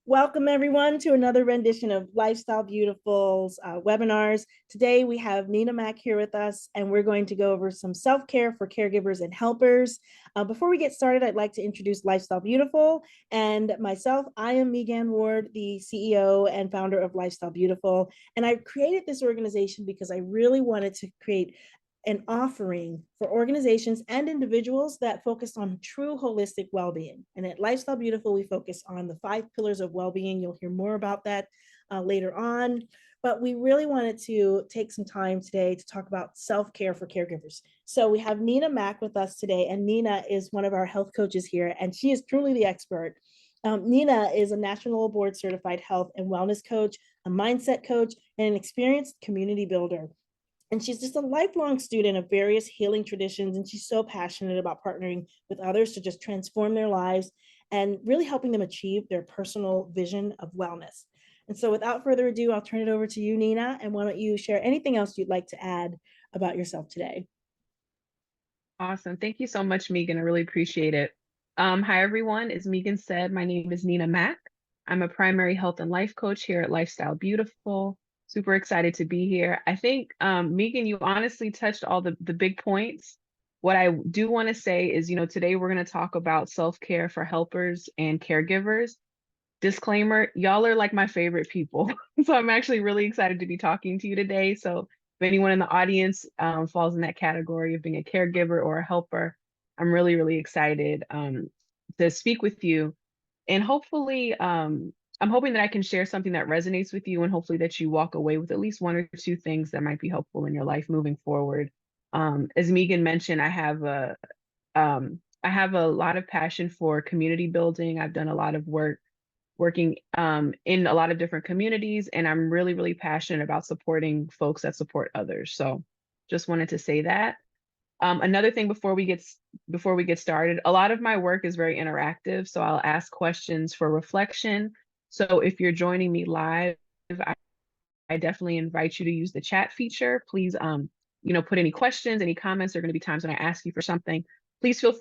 Welcome everyone to another rendition of Lifestyle Beautiful's webinars. Today we have Nina Mack here with us, and we're going to go over some self-care for caregivers and helpers. Before we get started, I'd like to introduce Lifestyle Beautiful and myself. I am Megan Ward, the CEO and founder of Lifestyle Beautiful, and I created this organization because I really wanted to create an offering for organizations and individuals that focus on true holistic well-being. And at Lifestyle Beautiful, we focus on the 5 pillars of well-being. You'll hear more about that later on. But we really wanted to take some time today to talk about self-care for caregivers. So we have Nina Mack with us today, and Nina is one of our health coaches here, and she is truly the expert. Nina is a national board certified health and wellness coach, a mindset coach, and an experienced community builder. And she's just a lifelong student of various healing traditions. And she's so passionate about partnering with others to just transform their lives and really helping them achieve their personal vision of wellness. And so without further ado, I'll turn it over to you, Nina. And why don't you share anything else you'd like to add about yourself today? Awesome. Thank you so much, Megan. I really appreciate it. Hi, everyone. As Megan said, my name is Nina Mack. I'm a primary health and life coach here at Lifestyle Beautiful. Super excited to be here. I think, Megan, you honestly touched all the big points. What I do want to say is, today we're going to talk about self-care for helpers and caregivers. Disclaimer, y'all are like my favorite people. So I'm actually really excited to be talking to you today. So if anyone in the audience falls in that category of being a caregiver or a helper, I'm really, really excited to speak with you. And hopefully, I'm hoping that I can share something that resonates with you, and hopefully that you walk away with at least 1 or 2 things that might be helpful in your life moving forward. As Megan mentioned, I have a lot of passion for community building. I've done a lot of work working in a lot of different communities, and I'm really, really passionate about supporting folks that support others. So just wanted to say that. Another thing before we get started, a lot of my work is very interactive, so I'll ask questions for reflection. So if you're joining me live, I definitely invite you to use the chat feature. Please, put any questions, any comments. There are going to be times when I ask you for something. Please feel free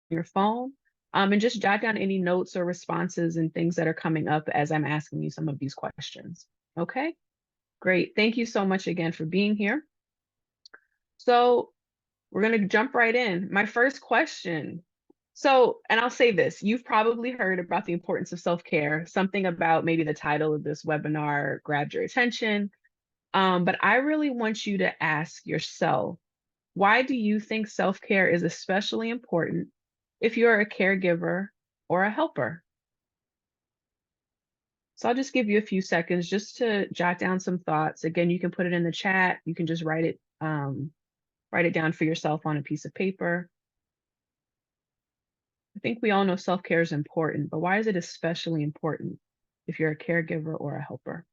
your phone, and just jot down any notes or responses and things that are coming up as I'm asking you some of these questions. Okay, great. Thank you so much again for being here. So we're going to jump right in. My first question. So, and I'll say this, you've probably heard about the importance of self-care. Something about maybe the title of this webinar grabbed your attention. But I really want you to ask yourself, why do you think self-care is especially important if you're a caregiver or a helper? So I'll just give you a few seconds just to jot down some thoughts. Again, you can put it in the chat. You can just write it down for yourself on a piece of paper. I think we all know self-care is important, but why is it especially important if you're a caregiver or a helper?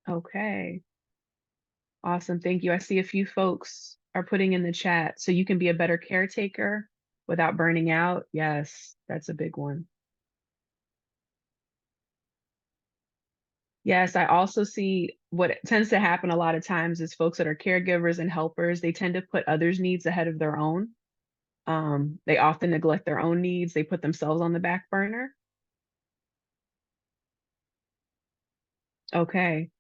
Okay. Awesome. Thank you. I see a few folks are putting in the chat. So you can be a better caretaker without burning out. Yes, that's a big one. Yes, I also see what tends to happen a lot of times is folks that are caregivers and helpers, they tend to put others' needs ahead of their own. They often neglect their own needs. They put themselves on the back burner. Okay.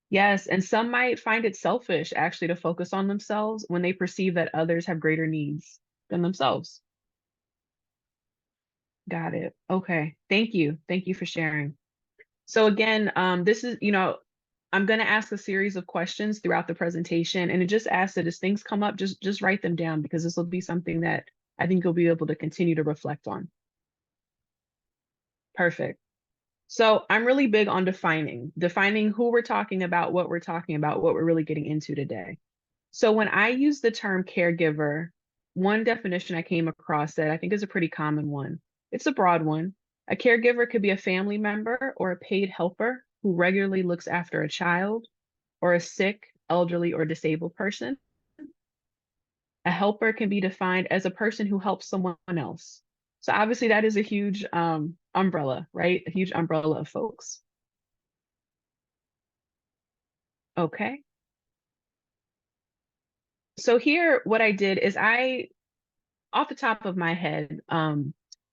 Yes, and some might find it selfish actually to focus on themselves when they perceive that others have greater needs than themselves. Got it. Okay. Thank you. Thank you for sharing. So again, this is, I'm going to ask a series of questions throughout the presentation, and it just asks that as things come up, just write them down, because this will be something that I think you'll be able to continue to reflect on. Perfect. So I'm really big on defining who we're talking about, what we're really getting into today. So when I use the term caregiver, one definition I came across that I think is a pretty common one. It's a broad one. A caregiver could be a family member or a paid helper who regularly looks after a child or a sick, elderly, or disabled person. A helper can be defined as a person who helps someone else. So obviously that is a huge umbrella, right? A huge umbrella of folks. Okay. So here, what I did is off the top of my head,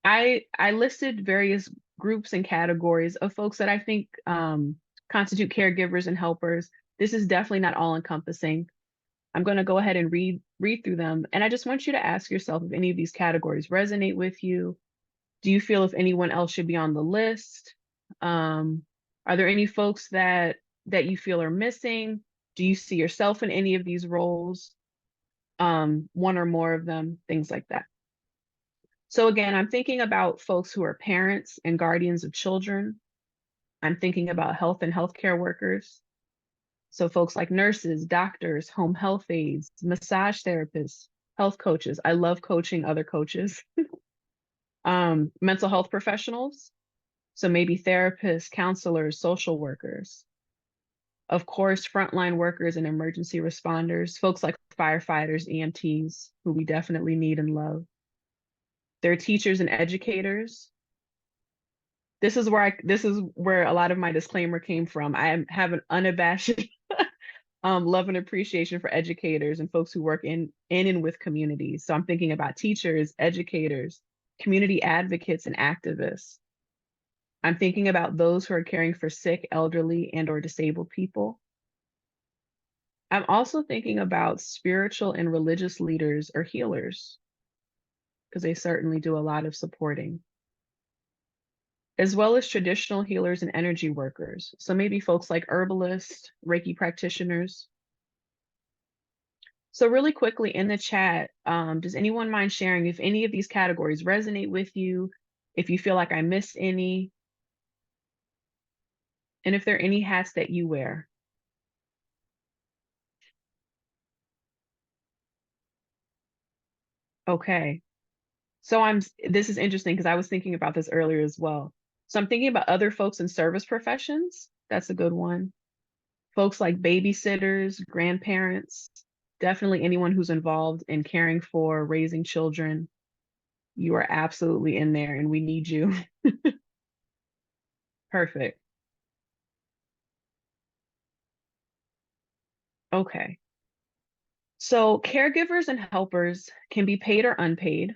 I listed various groups and categories of folks that I think constitute caregivers and helpers. This is definitely not all encompassing. I'm going to go ahead and read through them, and I just want you to ask yourself if any of these categories resonate with you. Do you feel if anyone else should be on the list? Um, are there any folks that you feel are missing? Do you see yourself in any of these roles? One or more of them, things like that. So again, I'm thinking about folks who are parents and guardians of children. I'm thinking about health and healthcare workers. So folks like nurses, doctors, home health aides, massage therapists, health coaches. I love coaching other coaches. Mental health professionals. So maybe therapists, counselors, social workers. Of course, frontline workers and emergency responders, folks like firefighters, EMTs, who we definitely need and love. There are teachers and educators. This is where a lot of my disclaimer came from. Have an unabashed love and appreciation for educators and folks who work in and with communities. So I'm thinking about teachers, educators, community advocates, and activists. I'm thinking about those who are caring for sick, elderly, and or disabled people. I'm also thinking about spiritual and religious leaders or healers, because they certainly do a lot of supporting, as well as traditional healers and energy workers. So maybe folks like herbalists, Reiki practitioners. So really quickly in the chat, does anyone mind sharing if any of these categories resonate with you, if you feel like I missed any, and if there are any hats that you wear? Okay. So this is interesting because I was thinking about this earlier as well. So I'm thinking about other folks in service professions. That's a good one. Folks like babysitters, grandparents, definitely anyone who's involved in caring for, raising children. You are absolutely in there and we need you. Perfect. Okay. So caregivers and helpers can be paid or unpaid,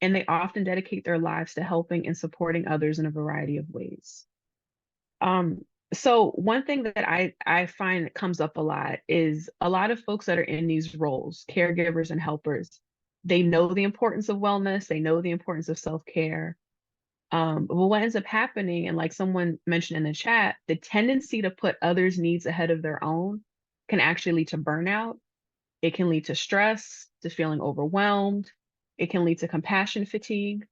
and they often dedicate their lives to helping and supporting others in a variety of ways. Um, so one thing that I find that comes up a lot is a lot of folks that are in these roles, caregivers and helpers, they know the importance of wellness, they know the importance of self-care. But what ends up happening, and like someone mentioned in the chat, the tendency to put others' needs ahead of their own can actually lead to burnout. It can lead to stress, to feeling overwhelmed. It can lead to compassion fatigue.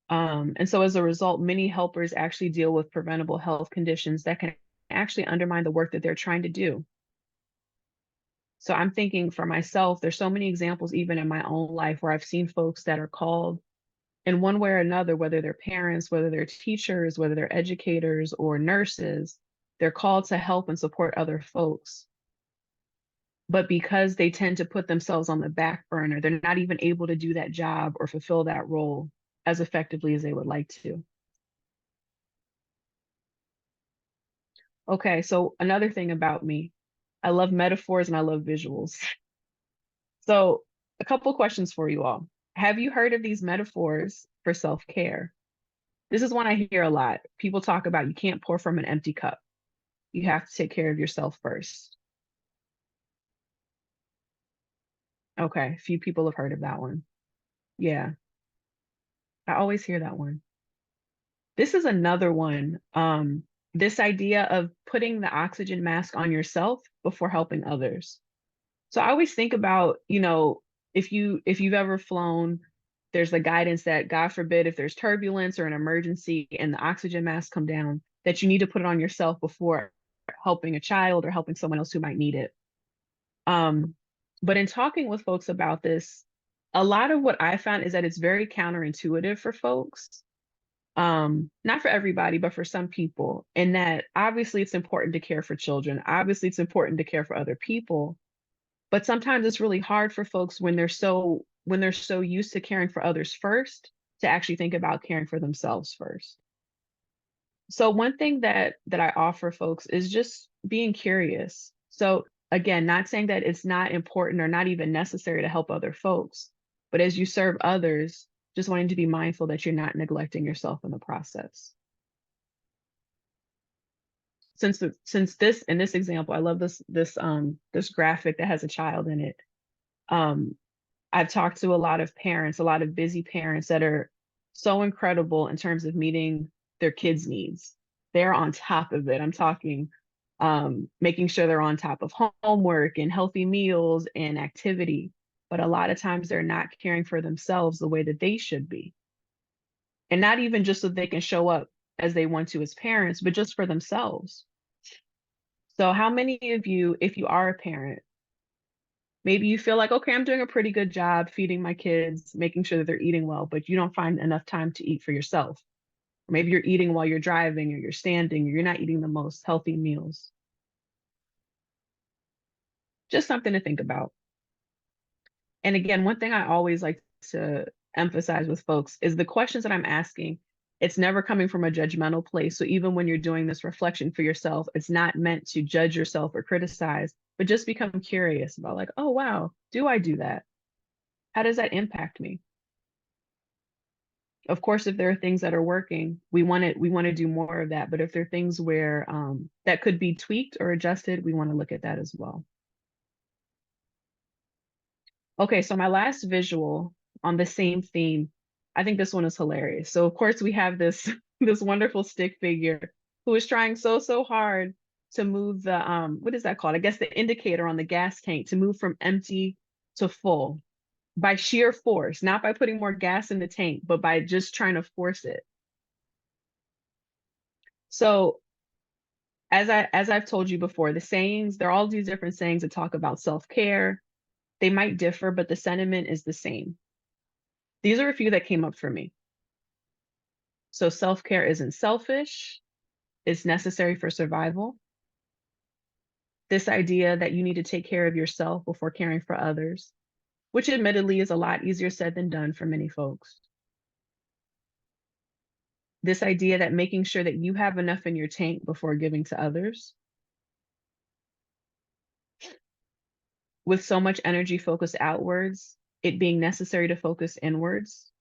And so as a result, many helpers actually deal with preventable health conditions that can actually undermine the work that they're trying to do. So I'm thinking for myself, there's so many examples, even in my own life, where I've seen folks that are called in one way or another, whether they're parents, whether they're teachers, whether they're educators or nurses, they're called to help and support other folks. But because they tend to put themselves on the back burner, they're not even able to do that job or fulfill that role as effectively as they would like to. Okay, so another thing about me, I love metaphors and I love visuals. So, a couple questions for you all. Have you heard of these metaphors for self-care? This is one I hear a lot. People talk about you can't pour from an empty cup. You have to take care of yourself first. Okay, a few people have heard of that one. Yeah, I always hear that one. This is another one. This idea of putting the oxygen mask on yourself before helping others. So I always think about, if you've ever flown, there's the guidance that God forbid if there's turbulence or an emergency and the oxygen mask come down, that you need to put it on yourself before helping a child or helping someone else who might need it. But in talking with folks about this, a lot of what I found is that it's very counterintuitive for folks. Not for everybody, but for some people, and that obviously it's important to care for children. Obviously, it's important to care for other people, but sometimes it's really hard for folks when they're so used to caring for others first to actually think about caring for themselves first. So one thing that I offer folks is just being curious. So again, not saying that it's not important or not even necessary to help other folks, but as you serve others, just wanting to be mindful that you're not neglecting yourself in the process. Since this in this example, I love this graphic that has a child in it. Um, I've talked to a lot of parents, a lot of busy parents that are so incredible in terms of meeting their kids' needs. They're on top of it. I'm talking making sure they're on top of homework and healthy meals and activity. But a lot of times they're not caring for themselves the way that they should be. And not even just so they can show up as they want to as parents, but just for themselves. So, how many of you, if you are a parent, maybe you feel like, okay, I'm doing a pretty good job feeding my kids, making sure that they're eating well, but you don't find enough time to eat for yourself. Or maybe you're eating while you're driving or you're standing or you're not eating the most healthy meals. Just something to think about. And again, one thing I always like to emphasize with folks is the questions that I'm asking, it's never coming from a judgmental place. So even when you're doing this reflection for yourself, it's not meant to judge yourself or criticize, but just become curious about like, oh, wow, do I do that? How does that impact me? Of course, if there are things that are working, we want to do more of that. But if there are things where that could be tweaked or adjusted, we want to look at that as well. Okay, so my last visual on the same theme, I think this one is hilarious. So of course we have this this wonderful stick figure who is trying so hard to move the what is that called? I guess the indicator on the gas tank to move from empty to full by sheer force, not by putting more gas in the tank, but by just trying to force it. So as I've told you before, the sayings, there are all these different sayings that talk about self-care. They might differ, but the sentiment is the same. These are a few that came up for me. So self-care isn't selfish, it's necessary for survival. This idea that you need to take care of yourself before caring for others, which admittedly is a lot easier said than done for many folks. This idea that making sure that you have enough in your tank before giving to others. With so much energy focused outwards, it being necessary to focus inwards.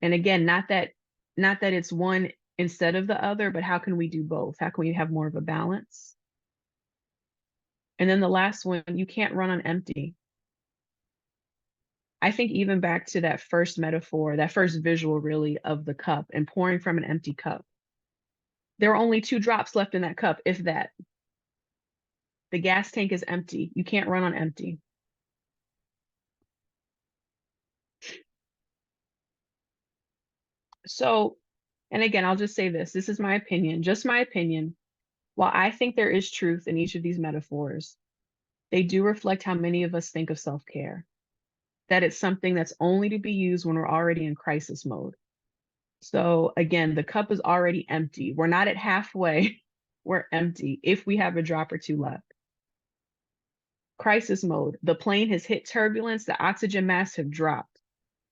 And again, not that it's one instead of the other, but how can we do both? How can we have more of a balance? And then the last one, you can't run on empty. I think even back to that first metaphor, that first visual really of the cup and pouring from an empty cup. There are only 2 drops left in that cup, if that. The gas tank is empty. You can't run on empty. So, and again, I'll just say this is my opinion, just my opinion. While I think there is truth in each of these metaphors, they do reflect how many of us think of self-care, that it's something that's only to be used when we're already in crisis mode. So again, the cup is already empty. We're not at halfway, we're empty if we have a drop or 2 left. Crisis mode, the plane has hit turbulence, the oxygen masks have dropped.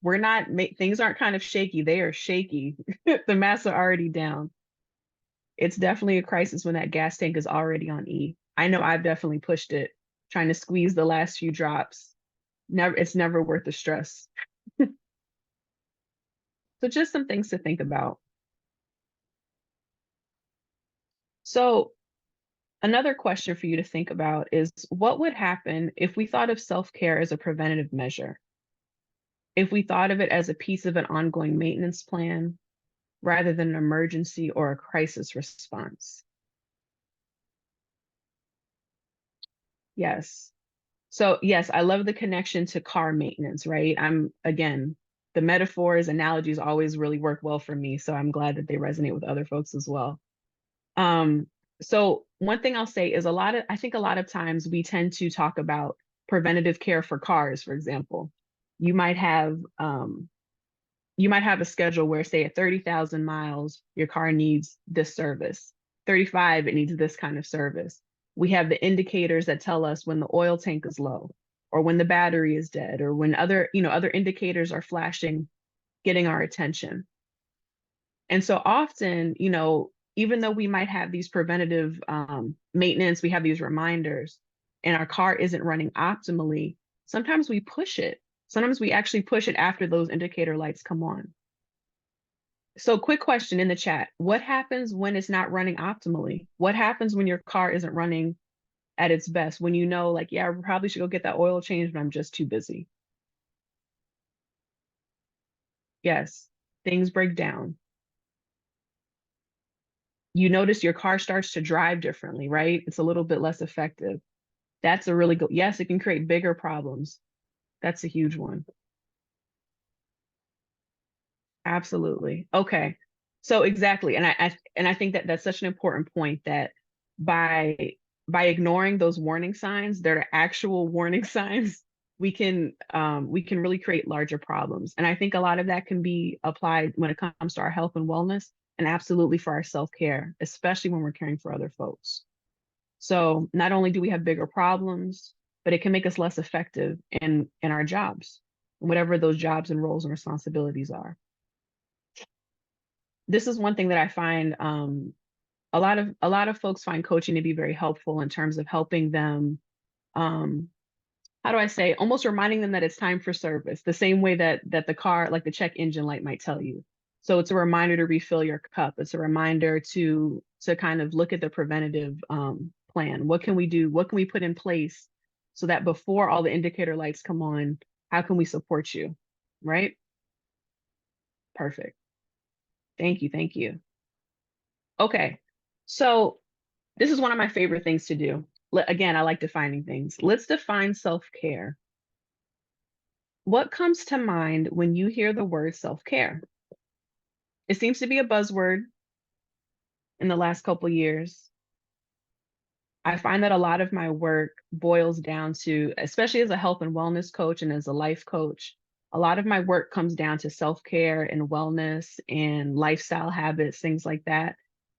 We're not, things aren't kind of shaky, they are shaky. The masks are already down. It's definitely a crisis when that gas tank is already on E. I know I've definitely pushed it, trying to squeeze the last few drops. It's never worth the stress. So just some things to think about. So another question for you to think about is what would happen if we thought of self-care as a preventative measure? If we thought of it as a piece of an ongoing maintenance plan rather than an emergency or a crisis response? Yes. So yes, I love the connection to car maintenance, right? Again, the metaphors, analogies always really work well for me. So I'm glad that they resonate with other folks as well. Um, so one thing I'll say is I think a lot of times we tend to talk about preventative care for cars, for example. You might have a schedule where say at 30,000 miles, your car needs this service. 35, it needs this kind of service. We have the indicators that tell us when the oil tank is low or when the battery is dead or when other indicators are flashing, getting our attention. And so often, even though we might have these preventative maintenance, we have these reminders, and our car isn't running optimally, sometimes we push it. Sometimes we actually push it after those indicator lights come on. So, quick question in the chat. What happens when it's not running optimally? What happens when your car isn't running at its best? When you know, like, yeah, I probably should go get that oil change, but I'm just too busy. Yes, things break down. You notice your car starts to drive differently, right? It's a little bit less effective. That's a really good, yes, it can create bigger problems. That's a huge one. Absolutely. Okay. So exactly. And I think that that's such an important point that by by ignoring those warning signs, that are actual warning signs, we can really create larger problems. And I think a lot of that can be applied when it comes to our health and wellness, and absolutely for our self-care, especially when we're caring for other folks. So not only do we have bigger problems, but it can make us less effective in our jobs, whatever those jobs and roles and responsibilities are. This is one thing that I find a lot of folks find coaching to be very helpful in terms of helping them, um, how do I say, almost reminding them that it's time for service, the same way that the car, like the check engine light might tell you. So it's a reminder to refill your cup. It's a reminder to kind of look at the preventative plan. What can we do? What can we put in place so that before all the indicator lights come on, how can we support you? Right? Perfect. Thank you. Thank you. Okay. So this is one of my favorite things to do. Again, I like defining things. Let's define self-care. What comes to mind when you hear the word self-care? It seems to be a buzzword in the last couple years. I find that a lot of my work boils down to, especially as a health and wellness coach and as a life coach, a lot of my work comes down to self-care and wellness and lifestyle habits, things like that.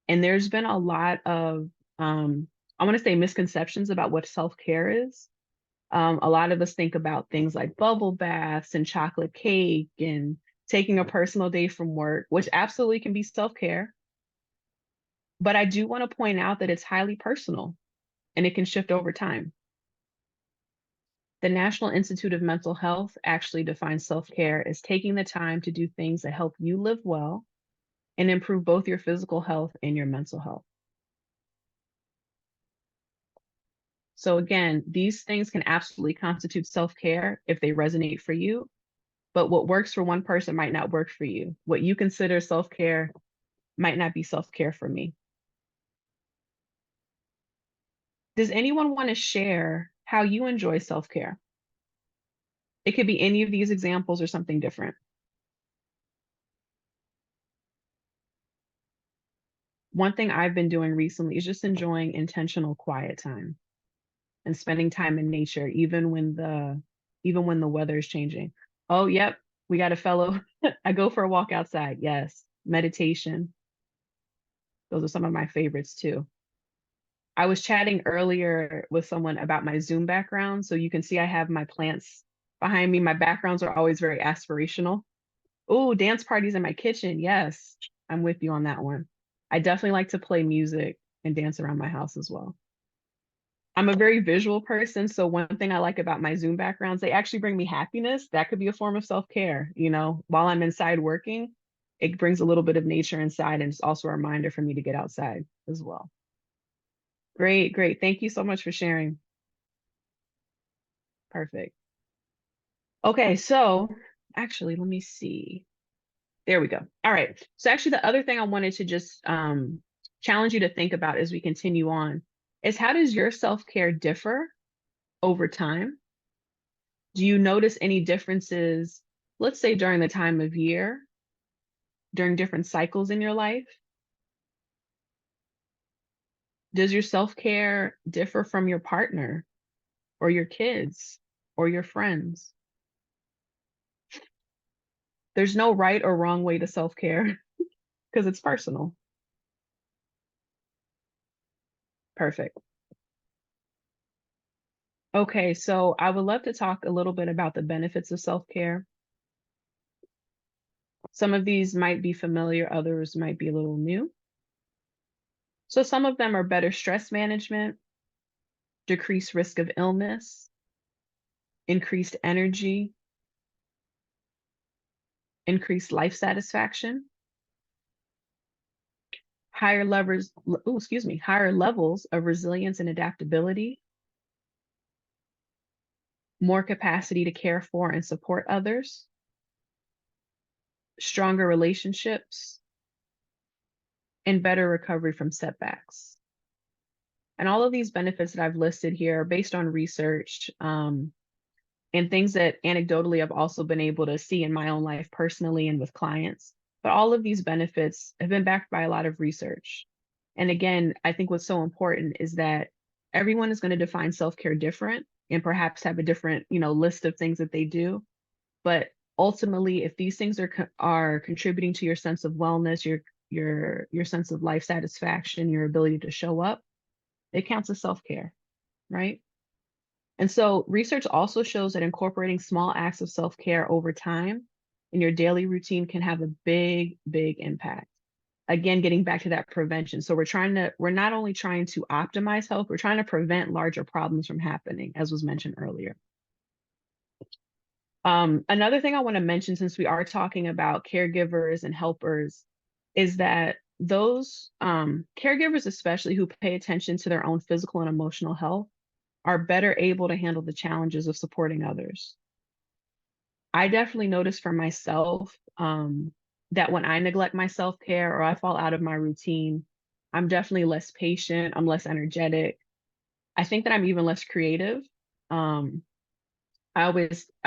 And there's been a lot of, I want to say, misconceptions about what self-care is. A lot of us think about things like bubble baths and chocolate cake and taking a personal day from work, which absolutely can be self-care. But I do want to point out that it's highly personal and it can shift over time. The National Institute of Mental Health actually defines self-care as taking the time to do things that help you live well and improve both your physical health and your mental health. So again, these things can absolutely constitute self-care if they resonate for you, but what works for one person might not work for you. What you consider self-care might not be self-care for me. Does anyone want to share how you enjoy self-care? It could be any of these examples or something different. One thing I've been doing recently is just enjoying intentional quiet time and spending time in nature, even when the weather is changing. Oh, yep, we got a fellow. I go for a walk outside. Yes, meditation. Those are some of my favorites too. I was chatting earlier with someone about my Zoom background. So you can see I have my plants behind me. My backgrounds are always very aspirational. Oh, dance parties in my kitchen. Yes, I'm with you on that one. I definitely like to play music and dance around my house as well. I'm a very visual person. So one thing I like about my Zoom backgrounds, they actually bring me happiness. That could be a form of self-care. While I'm inside working, it brings a little bit of nature inside. And it's also a reminder for me to get outside as well. Great, great. Thank you so much for sharing. Perfect. Okay, so actually, let me see. There we go. All right. So actually, the other thing I wanted to just challenge you to think about as we continue on is, how does your self-care differ over time? Do you notice any differences, let's say during the time of year, during different cycles in your life? Does your self-care differ from your partner or your kids or your friends? There's no right or wrong way to self-care because it's personal. Perfect. Okay, so I would love to talk a little bit about the benefits of self-care. Some of these might be familiar, others might be a little new. So some of them are better stress management, decreased risk of illness, increased energy, increased life satisfaction, higher levels of resilience and adaptability, more capacity to care for and support others, stronger relationships, and better recovery from setbacks. And all of these benefits that I've listed here are based on research, and things that anecdotally I've also been able to see in my own life personally and with clients. But all of these benefits have been backed by a lot of research. And again, I think what's so important is that everyone is going to define self-care different and perhaps have a different, list of things that they do. But ultimately, if these things are contributing to your sense of wellness, your sense of life satisfaction, your ability to show up, it counts as self-care, right? And so research also shows that incorporating small acts of self-care over time in your daily routine can have a big, big impact. Again, getting back to that prevention. So we're not only trying to optimize health, we're trying to prevent larger problems from happening, as was mentioned earlier. Another thing I want to mention, since we are talking about caregivers and helpers, is that those caregivers, especially who pay attention to their own physical and emotional health, are better able to handle the challenges of supporting others. I definitely notice for myself that when I neglect my self-care or I fall out of my routine, I'm definitely less patient, I'm less energetic. I think that I'm even less creative. Um, I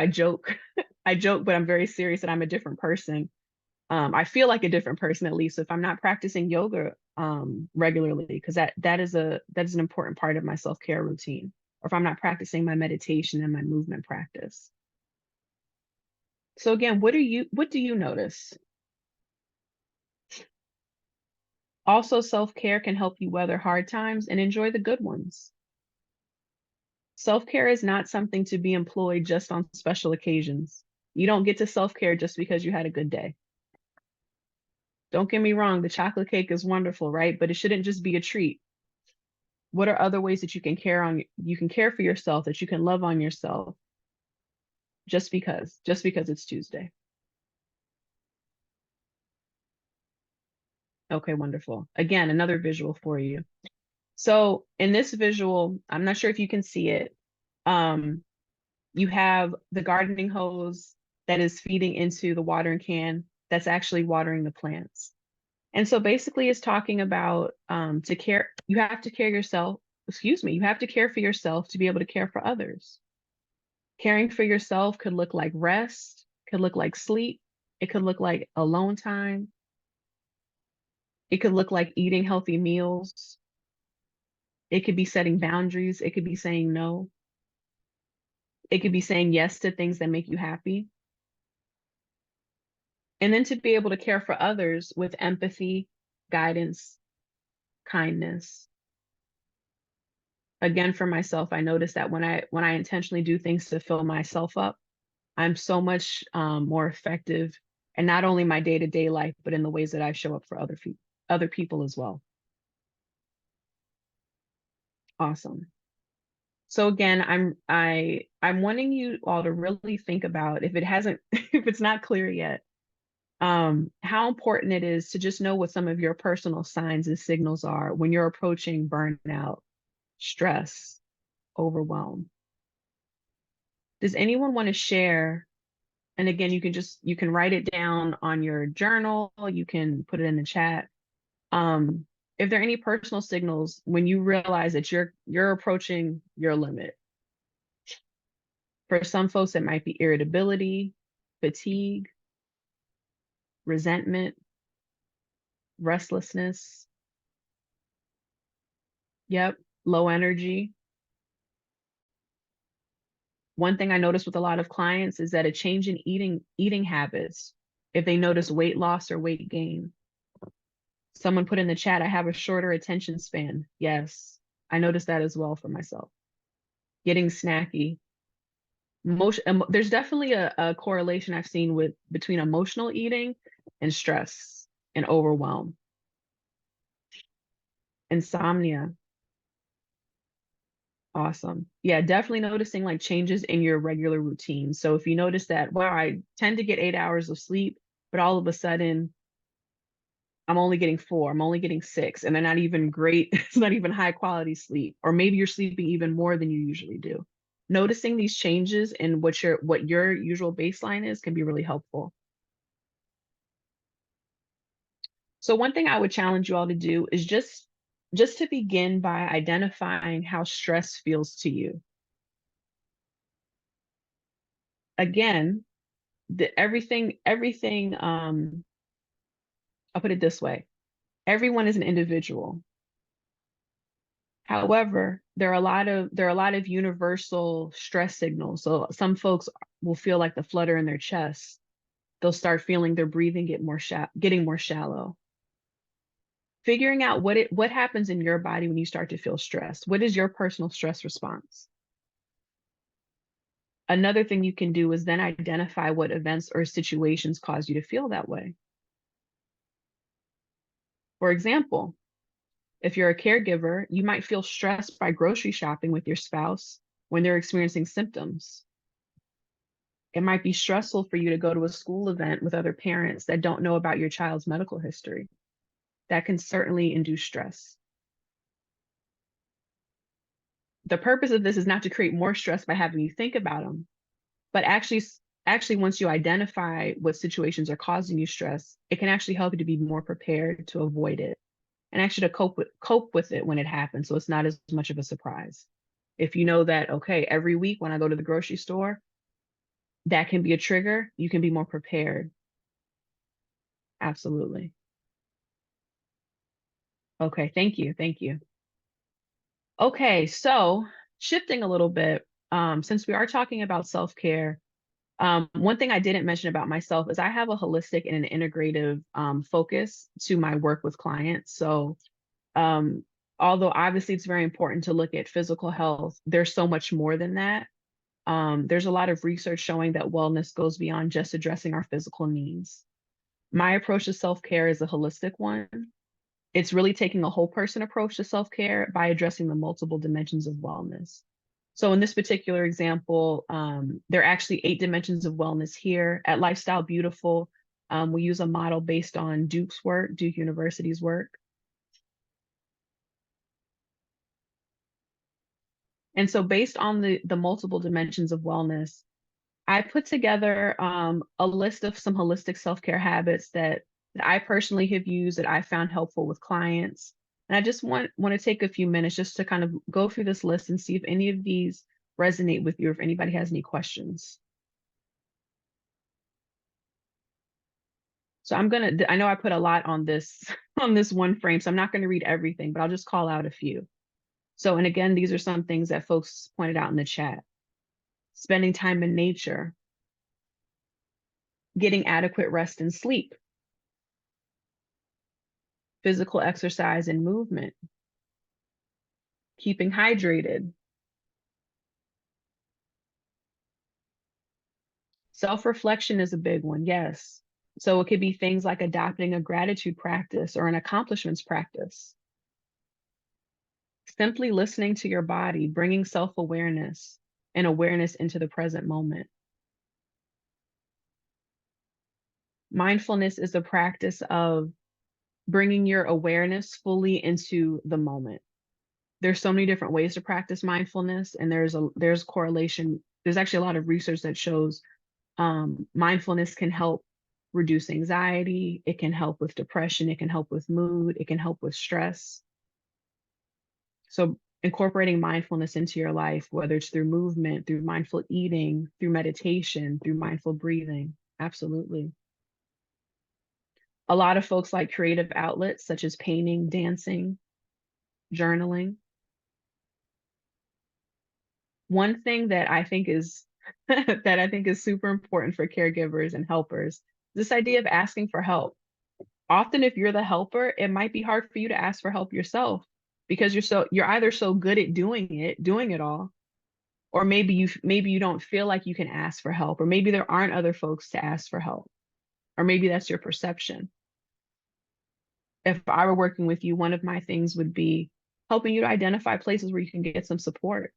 joke, I joke, but I'm very serious that I'm a different person. I feel like a different person, at least if I'm not practicing yoga regularly, because that is an important part of my self-care routine, or if I'm not practicing my meditation and my movement practice. So again, what do you notice? Also, self-care can help you weather hard times and enjoy the good ones. Self-care is not something to be employed just on special occasions. You don't get to self-care just because you had a good day. Don't get me wrong, the chocolate cake is wonderful, right? But it shouldn't just be a treat. What are other ways that you can care for yourself, that you can love on yourself just because it's Tuesday? Okay, wonderful. Again, another visual for you. So in this visual, I'm not sure if you can see it. Um, you have the gardening hose that is feeding into the watering can that's actually watering the plants. And so basically it's talking about you have to care yourself, you have to care for yourself to be able to care for others. Caring for yourself could look like rest, could look like sleep, it could look like alone time, it could look like eating healthy meals, it could be setting boundaries, it could be saying no, it could be saying yes to things that make you happy. And then to be able to care for others with empathy, guidance, kindness. Again, for myself, I notice that when I intentionally do things to fill myself up, I'm so much more effective, and not only my day-to-day life, but in the ways that I show up for other people as well. Awesome. So again, I'm wanting you all to really think about, if it hasn't, if it's not clear yet, how important it is to just know what some of your personal signs and signals are when you're approaching burnout, stress, overwhelm. Does anyone want to share? And again, you can write it down on your journal, you can put it in the chat. Um, if there are any personal signals when you realize that you're approaching your limit. For some folks, it might be irritability, fatigue, resentment, restlessness. Yep, low energy. One thing I notice with a lot of clients is that a change in eating habits, if they notice weight loss or weight gain. Someone put in the chat, I have a shorter attention span. Yes, I noticed that as well for myself. Getting snacky. There's definitely a correlation I've seen between emotional eating, and stress and overwhelm. Insomnia. Awesome. Yeah, definitely noticing like changes in your regular routine. So if you notice that, well, I tend to get 8 hours of sleep, but all of a sudden I'm only getting 4, I'm only getting 6, and they're not even great. It's not even high quality sleep. Or maybe you're sleeping even more than you usually do. Noticing these changes in what your usual baseline is can be really helpful. So one thing I would challenge you all to do is just to begin by identifying how stress feels to you. Again, everything I'll put it this way. Everyone is an individual. However, there are a lot of universal stress signals. So some folks will feel like the flutter in their chest. They'll start feeling their breathing getting more shallow. Figuring out what happens in your body when you start to feel stressed. What is your personal stress response? Another thing you can do is then identify what events or situations cause you to feel that way. For example, if you're a caregiver, you might feel stressed by grocery shopping with your spouse when they're experiencing symptoms. It might be stressful for you to go to a school event with other parents that don't know about your child's medical history. That can certainly induce stress. The purpose of this is not to create more stress by having you think about them, but actually once you identify what situations are causing you stress, it can actually help you to be more prepared to avoid it and actually to cope with it when it happens, so it's not as much of a surprise. If you know that, okay, every week when I go to the grocery store, that can be a trigger, you can be more prepared. Absolutely. Okay, thank you. Thank you. Okay, so shifting a little bit, since we are talking about self-care, one thing I didn't mention about myself is I have a holistic and an integrative focus to my work with clients. So, um, although obviously it's very important to look at physical health, there's so much more than that. There's a lot of research showing that wellness goes beyond just addressing our physical needs. My approach to self-care is a holistic one. It's really taking a whole person approach to self-care by addressing the multiple dimensions of wellness. So in this particular example, there are actually 8 dimensions of wellness here at Lifestyle Beautiful. We use a model based on Duke University's work. And so based on the multiple dimensions of wellness, I put together a list of some holistic self-care habits that I personally have used that I found helpful with clients. And I just want to take a few minutes just to kind of go through this list and see if any of these resonate with you, or if anybody has any questions. So I know I put a lot on this on this one frame, so I'm not going to read everything, but I'll just call out a few. So, and again, these are some things that folks pointed out in the chat. Spending time in nature, getting adequate rest and sleep, physical exercise and movement, keeping hydrated, self-reflection is a big one, yes. So it could be things like adopting a gratitude practice or an accomplishments practice. Simply listening to your body, bringing self-awareness and awareness into the present moment. Mindfulness is the practice of bringing your awareness fully into the moment. There's so many different ways to practice mindfulness, and there's correlation. There's actually a lot of research that shows mindfulness can help reduce anxiety, it can help with depression, it can help with mood, it can help with stress. So incorporating mindfulness into your life, whether it's through movement, through mindful eating, through meditation, through mindful breathing, absolutely. A lot of folks like creative outlets such as painting, dancing, journaling. One thing that I think is that I think is super important for caregivers and helpers, this idea of asking for help. Often if you're the helper, it might be hard for you to ask for help yourself because you're either so good at doing it all, or maybe you don't feel like you can ask for help, or maybe there aren't other folks to ask for help. or maybe that's your perception. If I were working with you, one of my things would be helping you to identify places where you can get some support.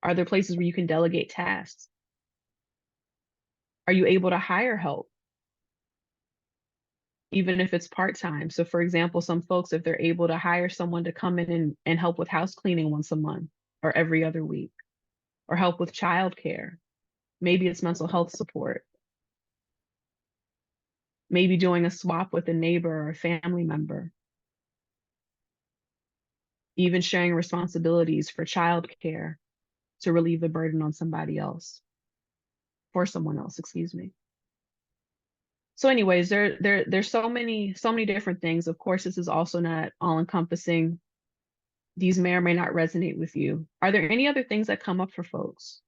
Are there places where you can delegate tasks? Are you able to hire help, even if it's part-time? So for example, some folks, if they're able to hire someone to come in and help with house cleaning once a month or every other week, or help with childcare, maybe it's mental health support, maybe doing a swap with a neighbor or a family member, even sharing responsibilities for childcare to relieve the burden on somebody else, for someone else, excuse me. So anyways, there's so many different things. Of course, this is also not all encompassing. These may or may not resonate with you. Are there any other things that come up for folks?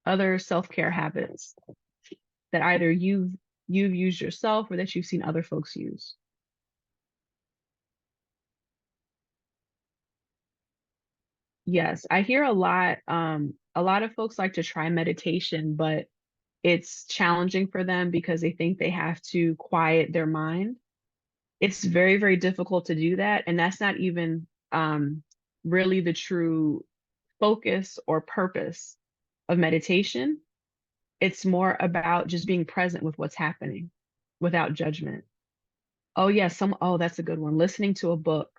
Other self-care habits that either you've used yourself or that you've seen other folks use? Yes, I hear a lot of folks like to try meditation, but it's challenging for them because they think they have to quiet their mind. It's very, very difficult to do that, and that's not even really the true focus or purpose of meditation. It's more about just being present with what's happening without judgment. Oh yes, oh, that's a good one. Listening to a book.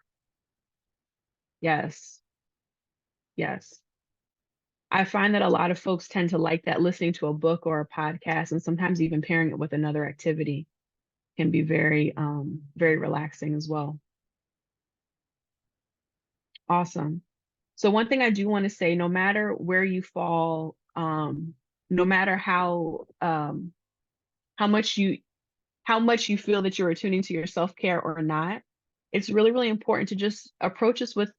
Yes, yes. I find that a lot of folks tend to like that, listening to a book or a podcast, and sometimes even pairing it with another activity can be very, very relaxing as well. Awesome. So one thing I do want to say, no matter where you fall, no matter how much you how much you feel that you're attuning to your self-care or not, it's really, really important to just approach this with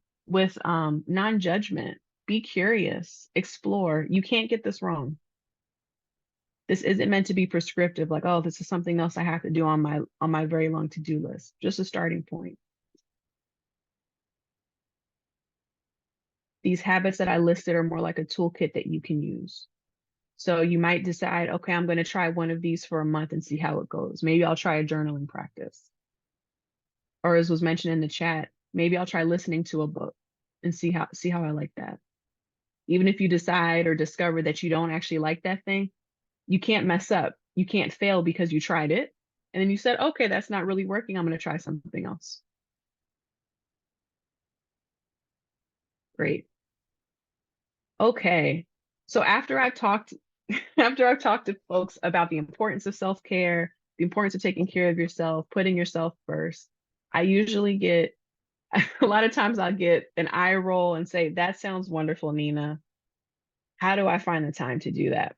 non-judgment. Be curious, explore. You can't get this wrong. This isn't meant to be prescriptive, like, oh, this is something else I have to do on my very long to-do list. Just a starting point. These habits that I listed are more like a toolkit that you can use. So you might decide, okay, I'm going to try one of these for a month and see how it goes. Maybe I'll try a journaling practice. Or as was mentioned in the chat, maybe I'll try listening to a book and see how I like that. Even if you decide or discover that you don't actually like that thing, you can't mess up. You can't fail because you tried it. And then you said, okay, that's not really working. I'm going to try something else. Great. Okay. So after I've talked to folks about the importance of self-care, the importance of taking care of yourself, putting yourself first, I usually get a lot of times I'll get an eye roll and say, that sounds wonderful, Nina. How do I find the time to do that?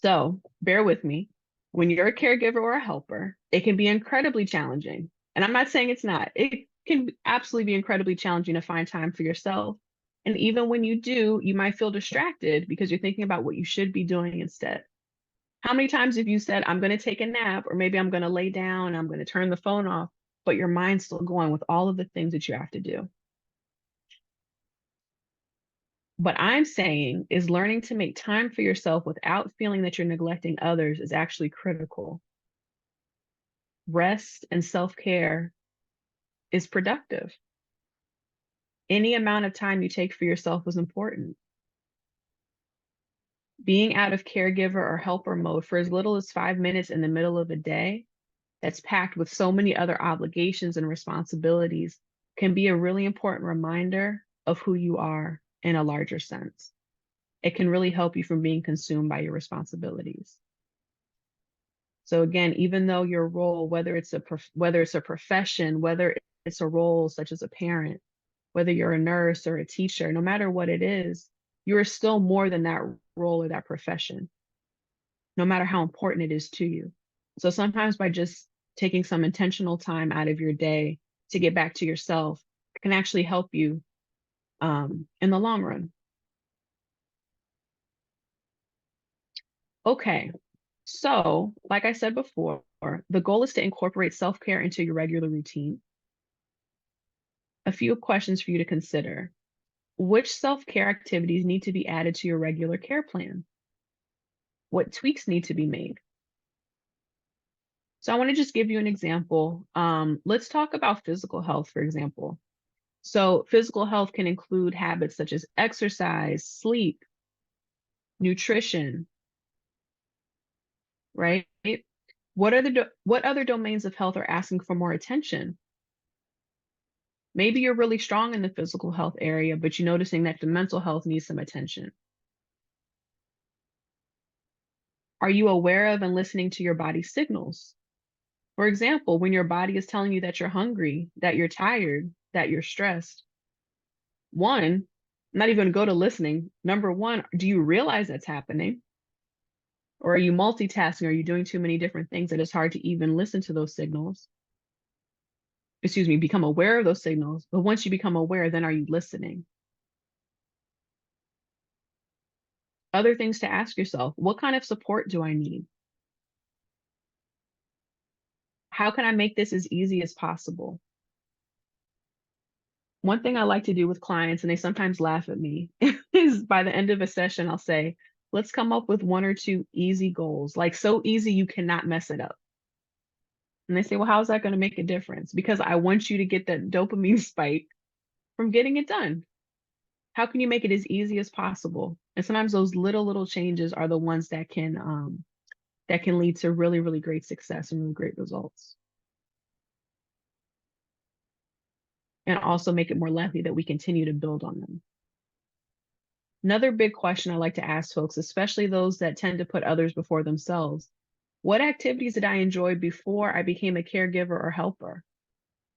So bear with me. When you're a caregiver or a helper, it can be incredibly challenging. And I'm not saying it's not. It can absolutely be incredibly challenging to find time for yourself. And even when you do, you might feel distracted because you're thinking about what you should be doing instead. How many times have you said, I'm going to take a nap, or maybe I'm going to lay down, I'm going to turn the phone off, but your mind's still going with all of the things that you have to do? What I'm saying is learning to make time for yourself without feeling that you're neglecting others is actually critical. Rest and self-care is productive. Any amount of time you take for yourself is important. Being out of caregiver or helper mode for as little as 5 minutes in the middle of a day that's packed with so many other obligations and responsibilities can be a really important reminder of who you are in a larger sense. It can really help you from being consumed by your responsibilities. So again, even though your role, whether it's a profession, whether it's a role such as a parent, whether you're a nurse or a teacher, no matter what it is, you are still more than that role or that profession, no matter how important it is to you. So sometimes by just taking some intentional time out of your day to get back to yourself can actually help you in the long run. Okay, so like I said before, the goal is to incorporate self-care into your regular routine. A few questions for you to consider. Which self-care activities need to be added to your regular care plan? What tweaks need to be made? So I want to just give you an example. Let's talk about physical health, for example. So physical health can include habits such as exercise, sleep, nutrition, right? What other domains of health are asking for more attention? Maybe you're really strong in the physical health area, but you're noticing that the mental health needs some attention. Are you aware of and listening to your body's signals? For example, when your body is telling you that you're hungry, that you're tired, that you're stressed, one, I'm not even going to go to listening. Number one, do you realize that's happening? Or are you multitasking? Are you doing too many different things that it's hard to even listen to those signals? Excuse me, become aware of those signals. But once you become aware, then are you listening? Other things to ask yourself, what kind of support do I need? How can I make this as easy as possible? One thing I like to do with clients, and they sometimes laugh at me, is by the end of a session, I'll say, let's come up with one or two easy goals, like so easy you cannot mess it up. And they say, well, how is that going to make a difference? Because I want you to get that dopamine spike from getting it done. How can you make it as easy as possible? And sometimes those little changes are the ones that can lead to really, really great success and really great results. And also make it more likely that we continue to build on them. Another big question I like to ask folks, especially those that tend to put others before themselves, what activities did I enjoy before I became a caregiver or helper?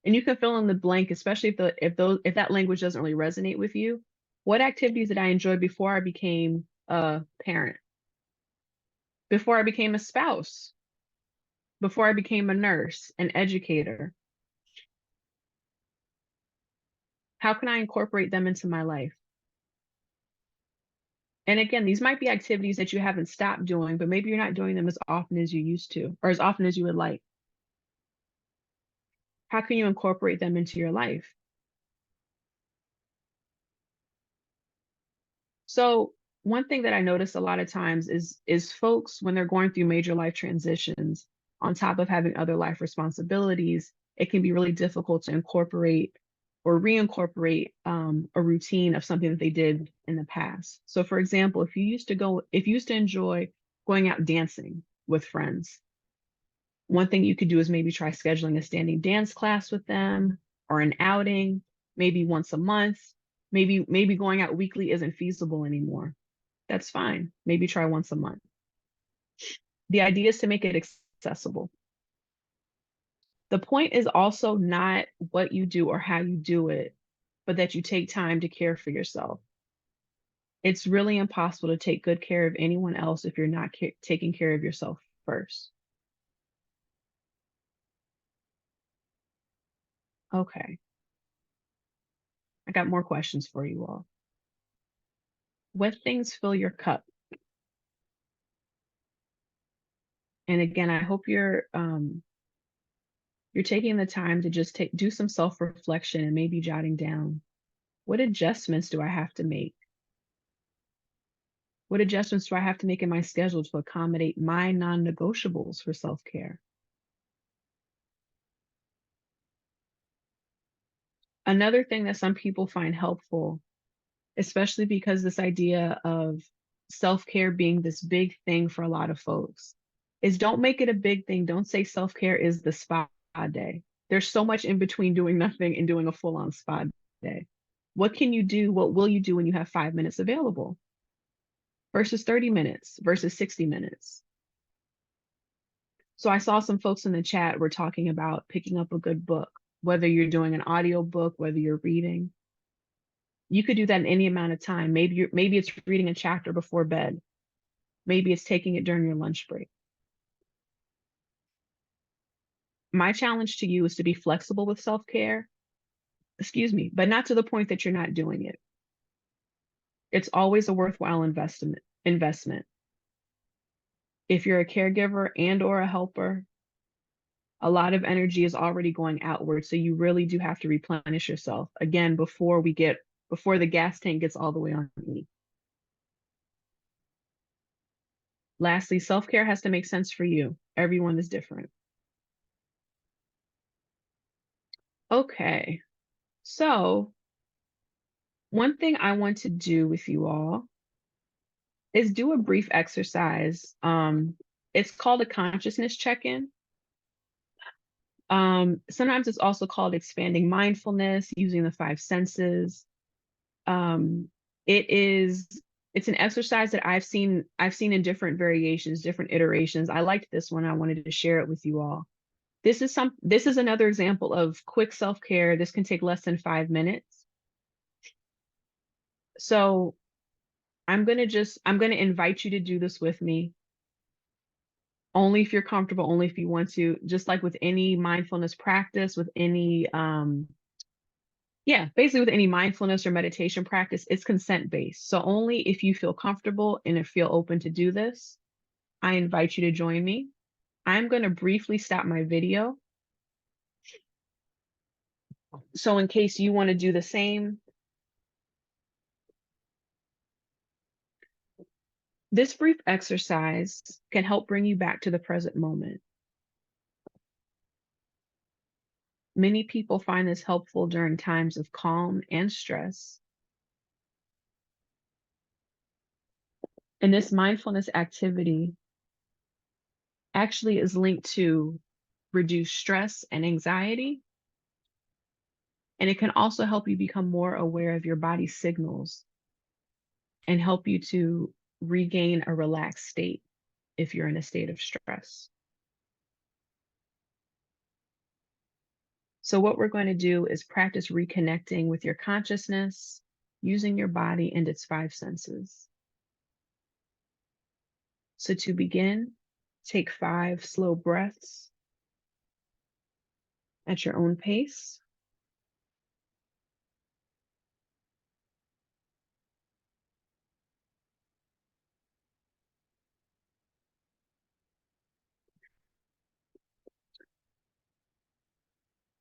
And you can fill in the blank, especially if that language doesn't really resonate with you. What activities did I enjoy before I became a parent? Before I became a spouse? Before I became a nurse, an educator? How can I incorporate them into my life? And again, these might be activities that you haven't stopped doing, but maybe you're not doing them as often as you used to, or as often as you would like. How can you incorporate them into your life? So one thing that I notice a lot of times is folks when they're going through major life transitions, on top of having other life responsibilities, it can be really difficult to incorporate or reincorporate a routine of something that they did in the past. So for example, if you used to enjoy going out dancing with friends, one thing you could do is maybe try scheduling a standing dance class with them or an outing, maybe once a month. Maybe going out weekly isn't feasible anymore. That's fine. Maybe try once a month. The idea is to make it accessible. The point is also not what you do or how you do it, but that you take time to care for yourself. It's really impossible to take good care of anyone else if you're not taking care of yourself first. Okay, I got more questions for you all. What things fill your cup? And again, I hope you're taking the time to just do some self-reflection and maybe jotting down, what adjustments do I have to make? What adjustments do I have to make in my schedule to accommodate my non-negotiables for self-care? Another thing that some people find helpful, especially because this idea of self-care being this big thing for a lot of folks, is don't make it a big thing. Don't say self-care is the spa day. There's so much in between doing nothing and doing a full-on spa day. What can you do? What will you do when you have 5 minutes available versus 30 minutes versus 60 minutes? So I saw some folks in the chat were talking about picking up a good book, whether you're doing an audio book, whether you're reading. You could do that in any amount of time. Maybe it's reading a chapter before bed. Maybe it's taking it during your lunch break. My challenge to you is to be flexible with self-care, excuse me, but not to the point that you're not doing it. It's always a worthwhile investment. If you're a caregiver and or a helper, a lot of energy is already going outward. So you really do have to replenish yourself again before the gas tank gets all the way on E. Lastly, self-care has to make sense for you. Everyone is different. Okay. So, one thing I want to do with you all is do a brief exercise. It's called a consciousness check-in. Sometimes it's also called expanding mindfulness using the five senses. Um, it is it's an exercise that I've seen in different variations, different iterations. I liked this one. I wanted to share it with you all. This is another example of quick self-care. This can take less than 5 minutes. So I'm gonna invite you to do this with me. Only if you're comfortable, only if you want to, just like with any mindfulness practice, with any yeah, basically with any mindfulness or meditation practice, it's consent based. So only if you feel comfortable and if feel open to do this, I invite you to join me. I'm going to briefly stop my video. So in case you want to do the same, this brief exercise can help bring you back to the present moment. Many people find this helpful during times of calm and stress. And this mindfulness activity actually is linked to reduce stress and anxiety. And it can also help you become more aware of your body's signals and help you to regain a relaxed state if you're in a state of stress. So, what we're going to do is practice reconnecting with your consciousness using your body and its five senses. So, to begin, take 5 slow breaths at your own pace.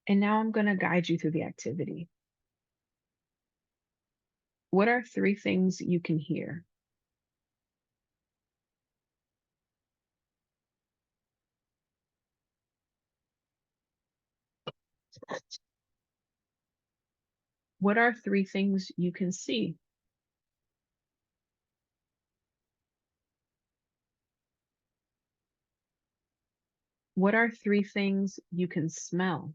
And now I'm going to guide you through the activity. What are 3 things you can hear? What are 3 things you can see? What are 3 things you can smell?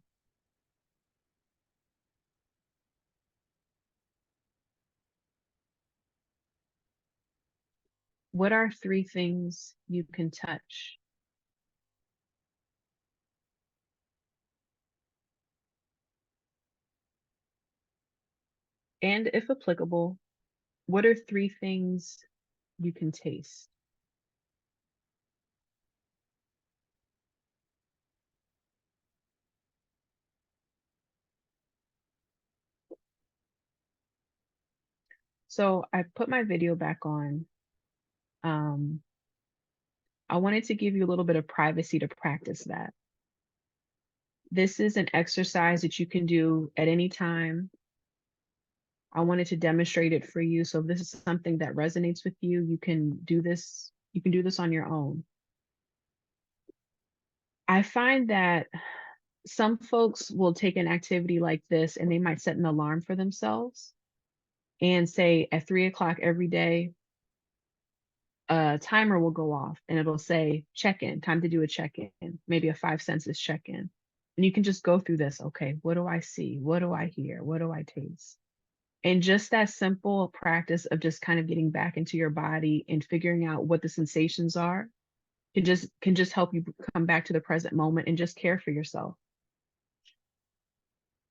What are 3 things you can touch? And if applicable, what are 3 things you can taste? So I put my video back on. Um, I wanted to give you a little bit of privacy to practice that. This is an exercise that you can do at any time. I wanted to demonstrate it for you. So if this is something that resonates with you, you can do this. You can do this on your own. I find that some folks will take an activity like this and they might set an alarm for themselves and say at 3 o'clock every day, a timer will go off and it'll say check in, time to do a check in, maybe a 5 senses check in. And you can just go through this. Okay, what do I see? What do I hear? What do I taste? And just that simple practice of just kind of getting back into your body and figuring out what the sensations are can just help you come back to the present moment and just care for yourself.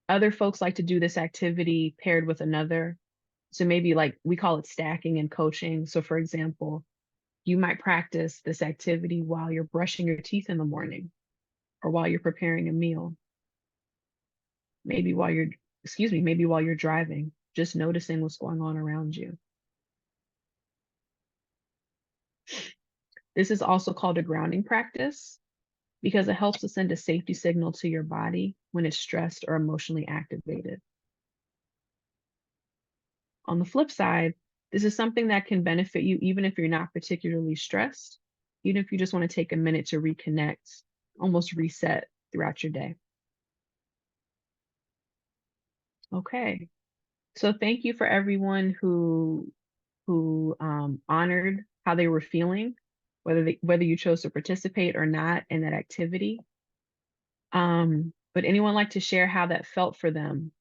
Other folks like to do this activity paired with another. So maybe like we call it stacking and coaching. So for example, you might practice this activity while you're brushing your teeth in the morning or while you're preparing a meal. Maybe while you're, excuse me, maybe while you're driving, just noticing what's going on around you. This is also called a grounding practice because it helps to send a safety signal to your body when it's stressed or emotionally activated. On the flip side, this is something that can benefit you even if you're not particularly stressed, even if you just want to take a minute to reconnect, almost reset throughout your day. Okay. So thank you for everyone who honored how they were feeling, whether you chose to participate or not in that activity. Would anyone like to share how that felt for them?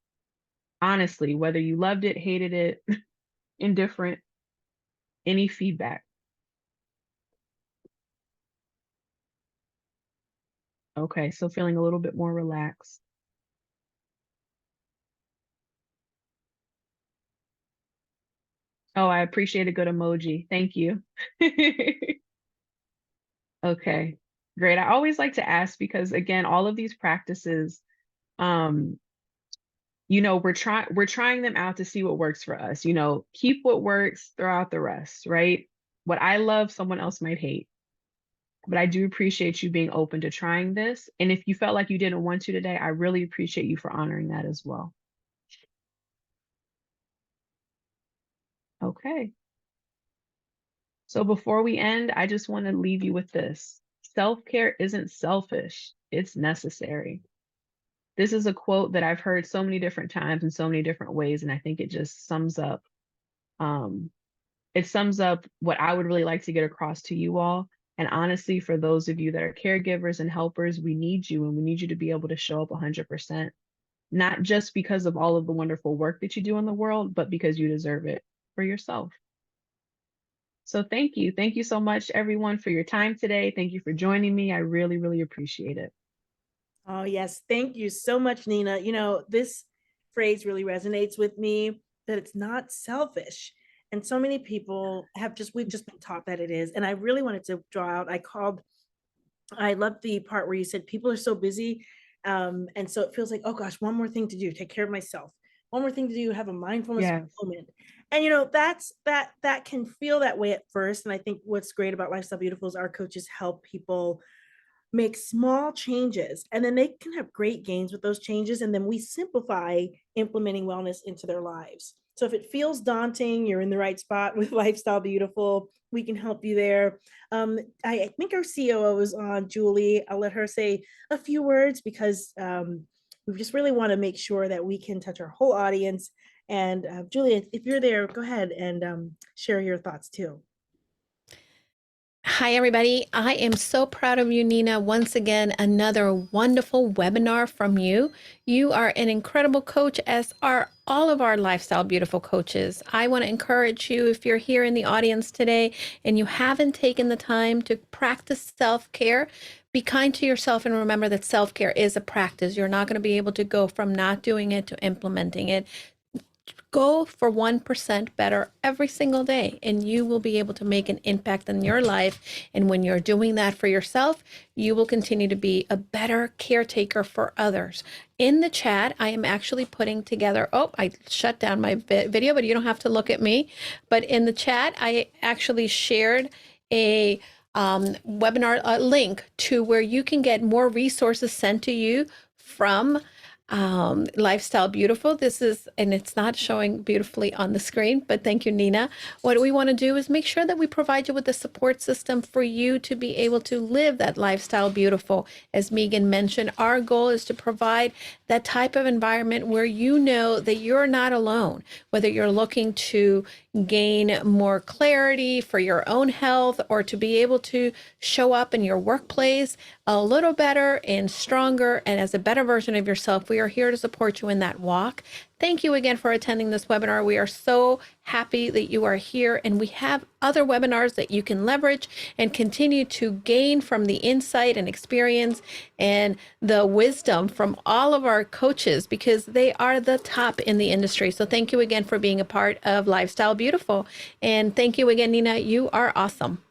Honestly, whether you loved it, hated it, indifferent, any feedback. Okay, so feeling a little bit more relaxed. Oh, I appreciate a good emoji. Thank you. Okay, great. I always like to ask because again, all of these practices, um, we're trying them out to see what works for us. Keep what works, throw out the rest, right? What I love, someone else might hate. But I do appreciate you being open to trying this. And if you felt like you didn't want to today, I really appreciate you for honoring that as well. Okay. So before we end, I just want to leave you with this. Self-care isn't selfish, it's necessary. This is a quote that I've heard so many different times in so many different ways, and I think it just um, sums up what I would really like to get across to you all. And honestly, for those of you that are caregivers and helpers, we need you and we need you to be able to show up 100%, not just because of all of the wonderful work that you do in the world, but because you deserve it for yourself. So thank you. Thank you so much, everyone, for your time today. Thank you for joining me. I really, really appreciate it. Oh, yes. Thank you so much, Nina. This phrase really resonates with me, that it's not selfish. And so many people we've just been taught that it is. And I really wanted to draw out, I love the part where you said people are so busy. And so it feels like, oh gosh, one more thing to do, take care of myself. One more thing to do, have a mindfulness Yes. moment. And that can feel that way at first. And I think what's great about Lifestyle Beautiful is our coaches help people make small changes, and then they can have great gains with those changes, and then we simplify implementing wellness into their lives. So if it feels daunting, you're in the right spot with Lifestyle Beautiful. We can help you there. I think our COO is on, Julie. I'll let her say a few words because we just really want to make sure that we can touch our whole audience. And Julie, if you're there, go ahead and share your thoughts too. Hi, everybody. I am so proud of you, Nina. Once again, another wonderful webinar from you. You are an incredible coach, as are all of our Lifestyle Beautiful coaches. I want to encourage you, if you're here in the audience today and you haven't taken the time to practice self-care, be kind to yourself and remember that self-care is a practice. You're not going to be able to go from not doing it to implementing it. Go for 1% better every single day, and you will be able to make an impact in your life. And when you're doing that for yourself, you will continue to be a better caretaker for others. In the chat, I am actually putting together, oh, I shut down my video, but you don't have to look at me. But in the chat, I actually shared a webinar link to where you can get more resources sent to you from Lifestyle Beautiful. This is, and it's not showing beautifully on the screen, but thank you, Nina. What we want to do is make sure that we provide you with a support system for you to be able to live that Lifestyle Beautiful. As Megan mentioned, our goal is to provide that type of environment where you know that you're not alone, whether you're looking to gain more clarity for your own health or to be able to show up in your workplace a little better and stronger and as a better version of yourself. We are here to support you in that walk. Thank you again for attending this webinar. We are so happy that you are here, and we have other webinars that you can leverage and continue to gain from the insight and experience and the wisdom from all of our coaches, because they are the top in the industry. So thank you again for being a part of Lifestyle Beautiful. And thank you again, Nina. You are awesome.